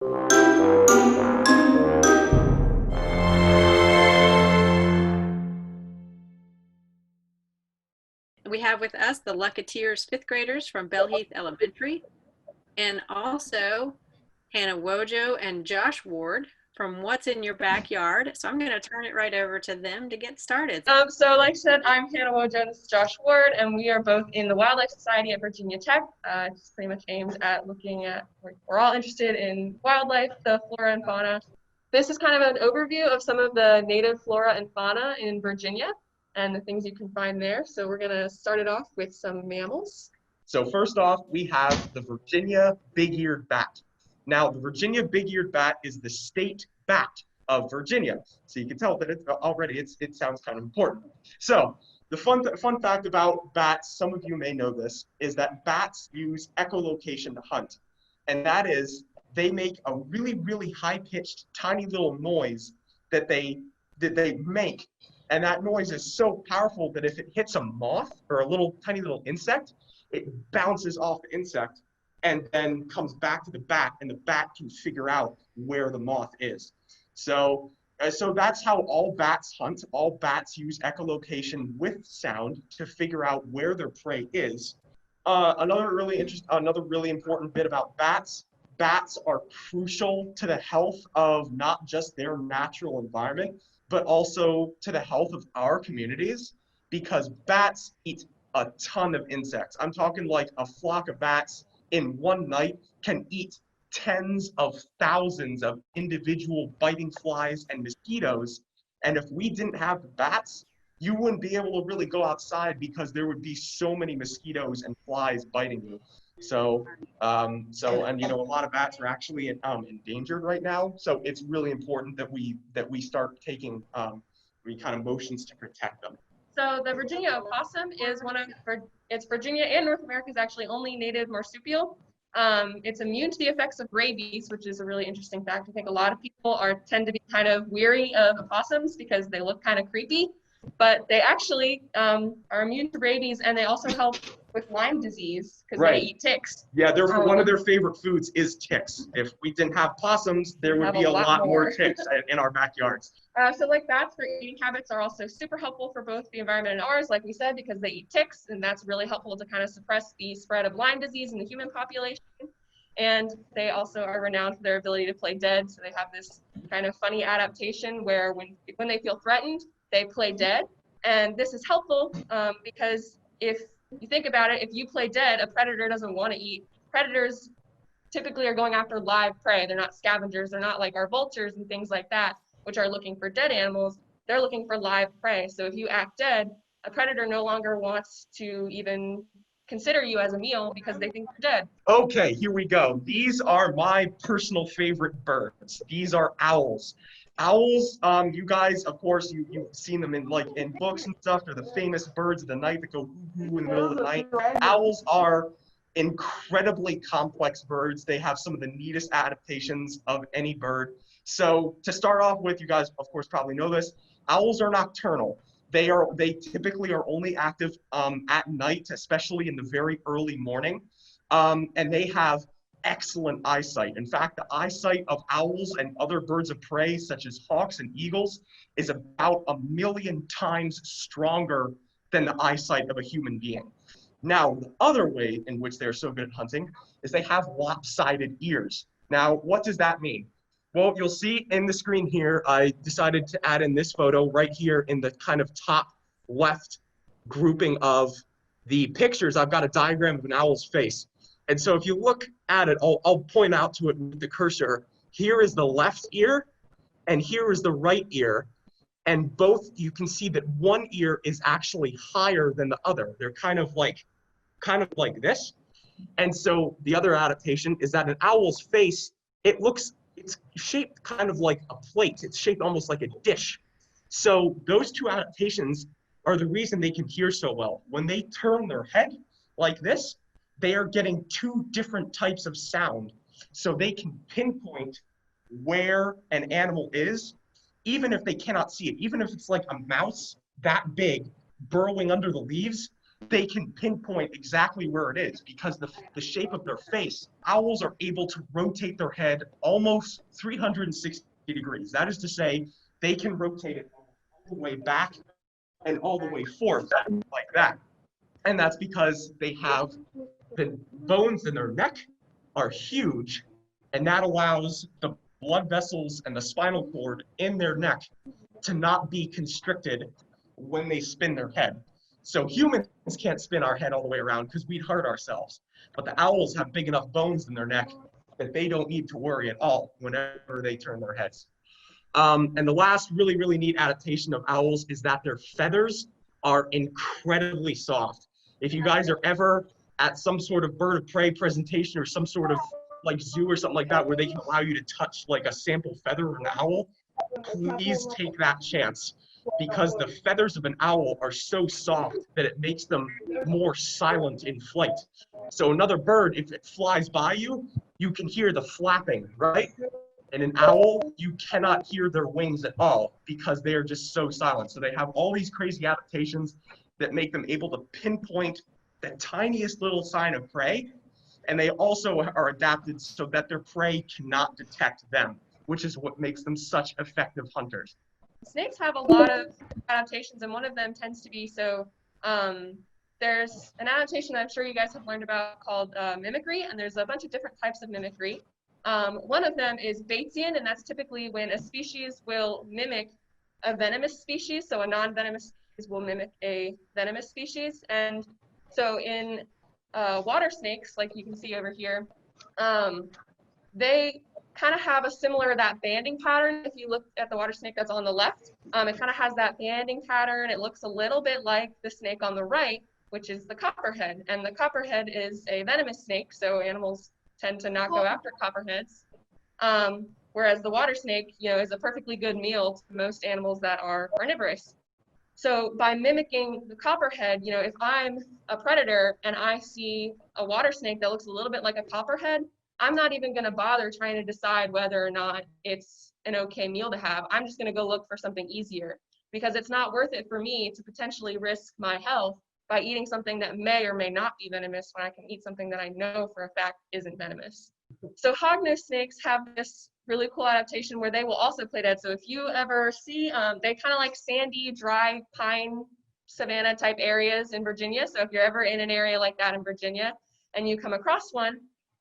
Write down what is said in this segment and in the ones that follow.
We have with us the Lucketeers fifth graders from Bellheath Elementary, and also Hannah Wojo and Josh Ward from What's in Your Backyard. So I'm going to turn it right over to them to get started. So like I said, I'm Hannah Wojo, this is Josh Ward, and we are both in the Wildlife Society at Virginia Tech. It's pretty much aimed at looking at, we're all interested in wildlife, the flora and fauna. This is kind of an overview of some of the native flora and fauna in Virginia and the things you can find there. So we're going to start it off with some mammals. So first off, we have the Virginia big-eared bat. Now, the Virginia big-eared bat is the state bat of Virginia. So you can tell that it sounds kind of important. So the fun fact about bats, some of you may know this, is that bats use echolocation to hunt. And that is, they make a really, really high-pitched, tiny little noise that they make. And that noise is so powerful that if it hits a moth or a tiny little insect, it bounces off the insect and then comes back to the bat, and the bat can figure out where the moth is. So that's how all bats hunt. All bats use echolocation with sound to figure out where their prey is. Another really important bit about bats. Bats are crucial to the health of not just their natural environment, but also to the health of our communities, because bats eat a ton of insects. I'm talking like a flock of bats in one night can eat tens of thousands of individual biting flies and mosquitoes. And if we didn't have the bats, you wouldn't be able to really go outside because there would be so many mosquitoes and flies biting you. And a lot of bats are actually endangered right now. So it's really important that we start taking kind of motions to protect them. So the Virginia opossum is it's Virginia and North America's actually only native marsupial. It's immune to the effects of rabies, which is a really interesting fact. I think a lot of people tend to be kind of weary of opossums because they look kind of creepy, but they actually are immune to rabies, and they also help with Lyme disease because they eat ticks. Yeah, one of their favorite foods is ticks. If we didn't have possums, there would be a lot more ticks in our backyards. So like bats, their eating habits are also super helpful for both the environment and ours, like we said, because they eat ticks, and that's really helpful to kind of suppress the spread of Lyme disease in the human population. And they also are renowned for their ability to play dead. So they have this kind of funny adaptation where when they feel threatened, they play dead. And this is helpful because if you think about it, if you play dead, a predator doesn't want to eat. Predators typically are going after live prey. They're not scavengers. They're not like our vultures and things like that, which are looking for dead animals. They're looking for live prey. So if you act dead, a predator no longer wants to even consider you as a meal because they think you're dead. Okay, here we go. These are my personal favorite birds. These are owls. Owls, you guys, of course, you've seen them in books and stuff. They're the famous birds of the night that go hoo-hoo in the middle of the night. Owls are incredibly complex birds. They have some of the neatest adaptations of any bird. So to start off with, you guys, of course, probably know this, owls are nocturnal. They typically are only active at night, especially in the very early morning, and they have excellent eyesight. In fact, the eyesight of owls and other birds of prey, such as hawks and eagles, is about 1,000,000 times stronger than the eyesight of a human being. Now, the other way in which they're so good at hunting is they have lopsided ears. Now, what does that mean? Well, you'll see in the screen here, I decided to add in this photo right here in the kind of top left grouping of the pictures. I've got a diagram of an owl's face. And so if you look at it, I'll point out to it with the cursor. Here is the left ear, and here is the right ear. And both, you can see that one ear is actually higher than the other. They're kind of like this. And so the other adaptation is that an owl's face, it's shaped kind of like a plate. It's shaped almost like a dish. So those two adaptations are the reason they can hear so well. When they turn their head like this, they are getting two different types of sound. So they can pinpoint where an animal is, even if they cannot see it. Even if it's like a mouse that big burrowing under the leaves, they can pinpoint exactly where it is because the shape of their face. Owls are able to rotate their head almost 360 degrees. That is to say, they can rotate it all the way back and all the way forth like that. And that's because they have the bones in their neck are huge, and that allows the blood vessels and the spinal cord in their neck to not be constricted when they spin their head. So humans can't spin our head all the way around because we'd hurt ourselves. But the owls have big enough bones in their neck that they don't need to worry at all whenever they turn their heads. And the last really, really neat adaptation of owls is that their feathers are incredibly soft. If you guys are ever at some sort of bird of prey presentation or some sort of like zoo or something like that where they can allow you to touch like a sample feather of an owl, please take that chance because the feathers of an owl are so soft that it makes them more silent in flight. So another bird, if it flies by you, you can hear the flapping, right? And an owl, you cannot hear their wings at all because they are just so silent. So they have all these crazy adaptations that make them able to pinpoint the tiniest little sign of prey. And they also are adapted so that their prey cannot detect them, which is what makes them such effective hunters. Snakes have a lot of adaptations, and one of them tends to be there's an adaptation that I'm sure you guys have learned about called mimicry, and there's a bunch of different types of mimicry. One of them is Batesian, and that's typically when a species will mimic a venomous species. So a non-venomous species will mimic a venomous species. And so in water snakes, like you can see over here, they kind of have a similar, that banding pattern. If you look at the water snake that's on the left, it kind of has that banding pattern. It looks a little bit like the snake on the right, which is the copperhead. And the copperhead is a venomous snake, so animals tend to not go after copperheads. Whereas the water snake, is a perfectly good meal to most animals that are carnivorous. So by mimicking the copperhead, if I'm a predator and I see a water snake that looks a little bit like a copperhead, I'm not even going to bother trying to decide whether or not it's an okay meal to have. I'm just going to go look for something easier because it's not worth it for me to potentially risk my health by eating something that may or may not be venomous when I can eat something that I know for a fact isn't venomous. So hognose snakes have this really cool adaptation where they will also play dead. So if you ever see, they kind of like sandy, dry pine savanna type areas in Virginia. So if you're ever in an area like that in Virginia and you come across one,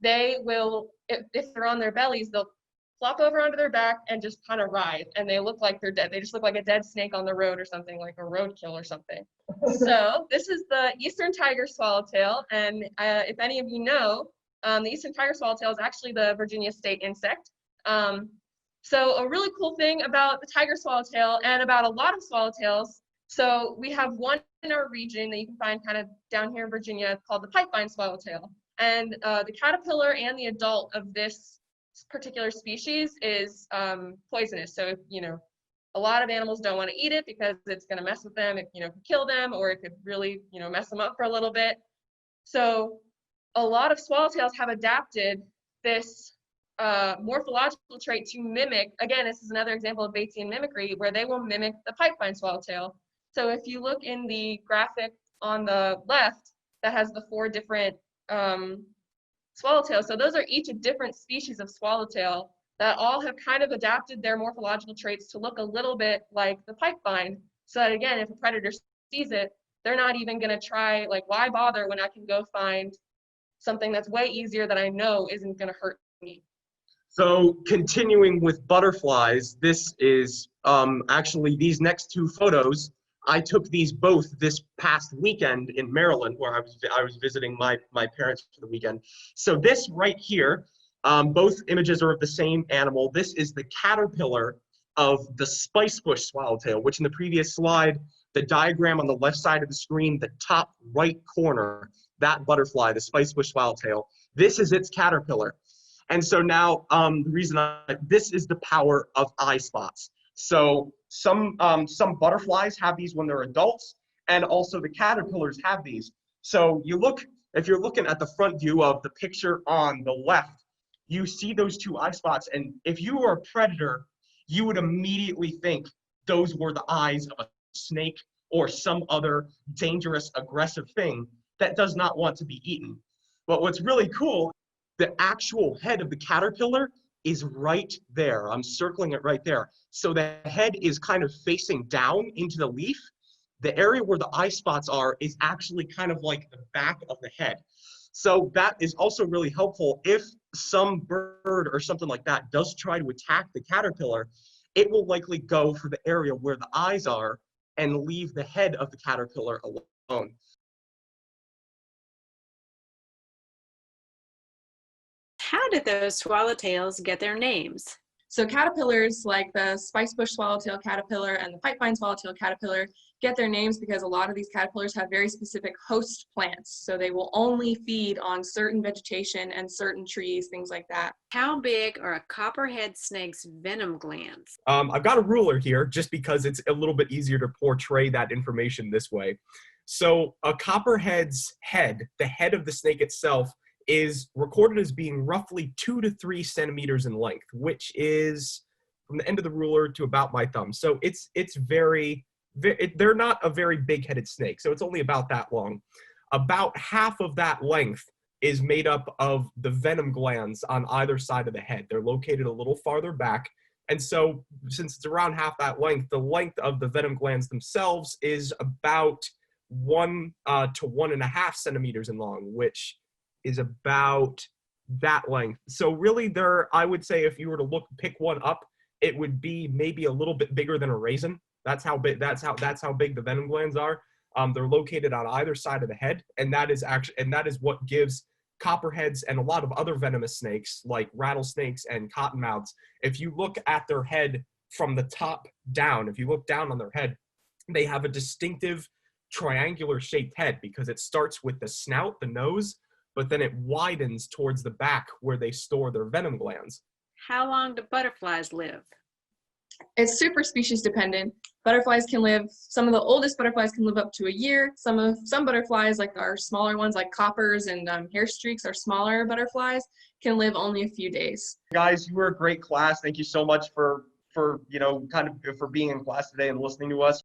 they will, if they're on their bellies, they'll flop over onto their back and just kind of ride, and they look like they're dead. They just look like a dead snake on the road or something, like a roadkill or something. So this is the eastern tiger swallowtail, and if any of you know, the eastern tiger swallowtail is actually the Virginia state insect. So a really cool thing about the tiger swallowtail and about a lot of swallowtails, so we have one in our region that you can find kind of down here in Virginia called the pipevine swallowtail. And the caterpillar and the adult of this particular species is poisonous. So, a lot of animals don't want to eat it because it's going to mess with them. It, could kill them, or it could really, mess them up for a little bit. So a lot of swallowtails have adapted this morphological trait to mimic, again, this is another example of Batesian mimicry, where they will mimic the pipevine swallowtail. So if you look in the graphic on the left that has the 4 different swallowtails. So those are each a different species of swallowtail that all have kind of adapted their morphological traits to look a little bit like the pipevine. So that again, if a predator sees it, they're not even going to try, like, why bother when I can go find something that's way easier that I know isn't going to hurt me. So continuing with butterflies, this is actually these next 2 photos. I took these both this past weekend in Maryland, where I was visiting my parents for the weekend. So this right here, both images are of the same animal. This is the caterpillar of the spicebush swallowtail, which in the previous slide, the diagram on the left side of the screen, the top right corner, that butterfly, the spicebush swallowtail, this is its caterpillar. And so now the reason this is the power of eye spots. So some butterflies have these when they're adults, and also the caterpillars have these. So if you're looking at the front view of the picture on the left, you see those 2 eye spots, and if you were a predator, you would immediately think those were the eyes of a snake or some other dangerous, aggressive thing that does not want to be eaten. But what's really cool, the actual head of the caterpillar is right there. I'm circling it right there. So the head is kind of facing down into the leaf. The area where the eye spots are is actually kind of like the back of the head. So that is also really helpful if some bird or something like that does try to attack the caterpillar, it will likely go for the area where the eyes are and leave the head of the caterpillar alone. How did those swallowtails get their names? So caterpillars like the spicebush swallowtail caterpillar and the pipevine swallowtail caterpillar get their names because a lot of these caterpillars have very specific host plants. So they will only feed on certain vegetation and certain trees, things like that. How big are a copperhead snake's venom glands? I've got a ruler here just because it's a little bit easier to portray that information this way. So a copperhead's head, the head of the snake itself, is recorded as being roughly 2 to 3 centimeters in length, which is from the end of the ruler to about my thumb. So they're not a very big-headed snake, so it's only about that long. About half of that length is made up of the venom glands on either side of the head. They're located a little farther back, and so since it's around half that length, the length of the venom glands themselves is about 1 to 1.5 centimeters in long, which is about that length. So really I would say if you were to pick one up, it would be maybe a little bit bigger than a raisin. That's how big the venom glands are. They're located on either side of the head, and that is what gives copperheads and a lot of other venomous snakes like rattlesnakes and cottonmouths. If you look at their head from the top down, if you look down on their head, they have a distinctive triangular shaped head because it starts with the snout, the nose, but then it widens towards the back where they store their venom glands. How long do butterflies live? It's super species dependent. Butterflies can live, some of the oldest butterflies can live up to a year. Some butterflies, like our smaller ones, like coppers and hair streaks, our smaller butterflies, can live only a few days. Guys, you were a great class. Thank you so much for being in class today and listening to us.